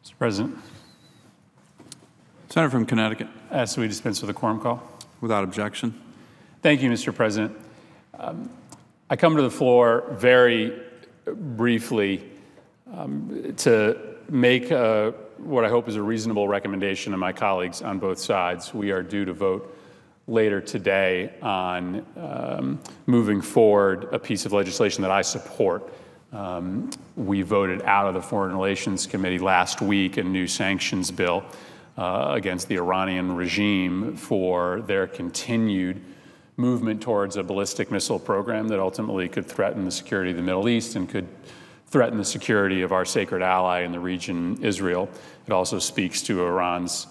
Mr. President. Senator from Connecticut. Ask that we dispense with the quorum call. Without objection. Thank you, Mr. President. I come to the floor very briefly to make what I hope is a reasonable recommendation to my colleagues on both sides. We are due to vote later today on moving forward a piece of legislation that I support. We voted out of the Foreign Relations Committee last week a new sanctions bill against the Iranian regime for their continued movement towards a ballistic missile program that ultimately could threaten the security of the Middle East and could threaten the security of our sacred ally in the region, Israel. It also speaks to Iran's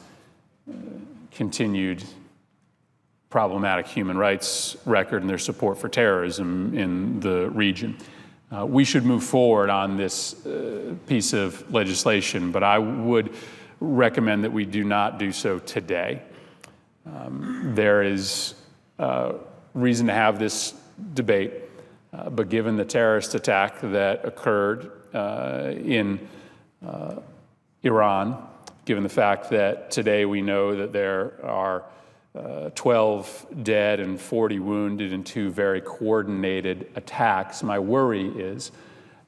continued problematic human rights record and their support for terrorism in the region. We should move forward on this piece of legislation, but I would recommend that we do not do so today. There is reason to have this debate, but given the terrorist attack that occurred in Iran, given the fact that today we know that there are 12 dead and 40 wounded in two very coordinated attacks, my worry is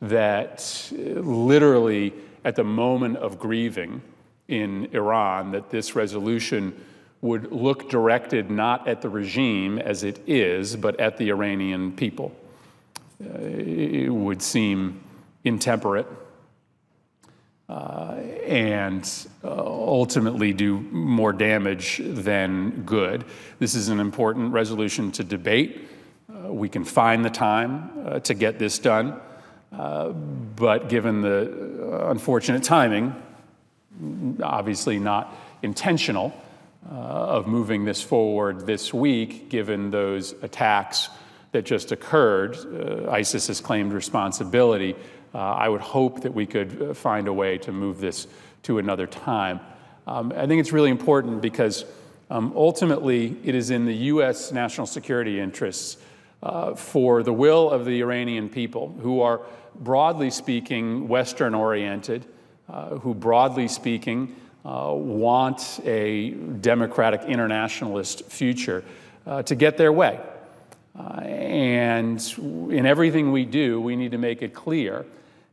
that literally at the moment of grieving in Iran, that this resolution would look directed not at the regime as it is, but at the Iranian people. It would seem intemperate and ultimately do more damage than good. This is an important resolution to debate. We can find the time to get this done, but given the unfortunate timing, obviously not intentional, of moving this forward this week, given those attacks that just occurred, ISIS has claimed responsibility. I would hope that we could find a way to move this to another time. I think it's really important because ultimately it is in the U.S. national security interests for the will of the Iranian people, who are broadly speaking Western-oriented, who broadly speaking want a democratic internationalist future, to get their way. And in everything we do, we need to make it clear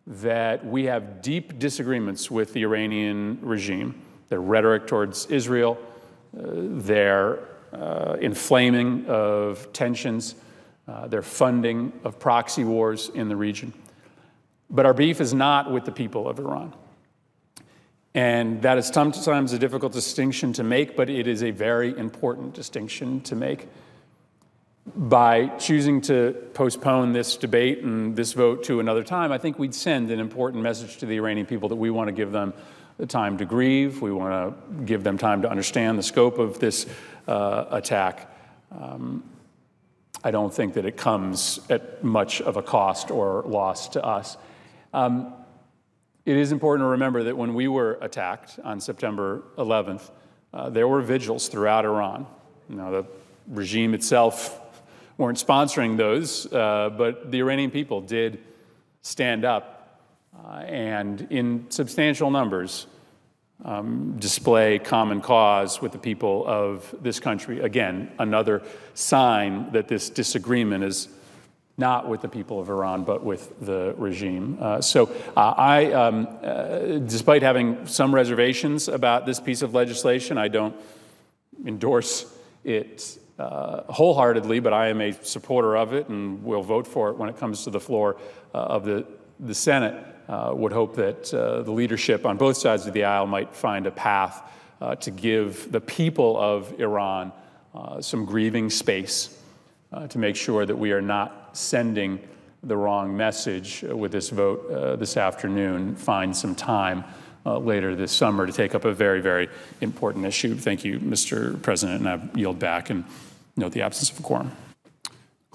that we have deep disagreements with the Iranian regime, their rhetoric towards Israel, their inflaming of tensions, their funding of proxy wars in the region. But our beef is not with the people of Iran. And that is sometimes a difficult distinction to make, but it is a very important distinction to make. By choosing to postpone this debate and this vote to another time, I think we'd send an important message to the Iranian people that we want to give them the time to grieve. We want to give them time to understand the scope of this attack. I don't think that it comes at much of a cost or loss to us. It is important to remember that when we were attacked on September 11th, there were vigils throughout Iran. Now, the regime itself weren't sponsoring those, but the Iranian people did stand up and in substantial numbers display common cause with the people of this country. Again, another sign that this disagreement is not with the people of Iran, but with the regime. Despite having some reservations about this piece of legislation, I don't endorse it wholeheartedly, but I am a supporter of it and will vote for it when it comes to the floor of the Senate. Would hope that the leadership on both sides of the aisle might find a path to give the people of Iran some grieving space to make sure that we are not sending the wrong message with this vote this afternoon. Find some time later this summer to take up a very, very important issue. Thank you, Mr. President, and I yield back and note the absence of a quorum.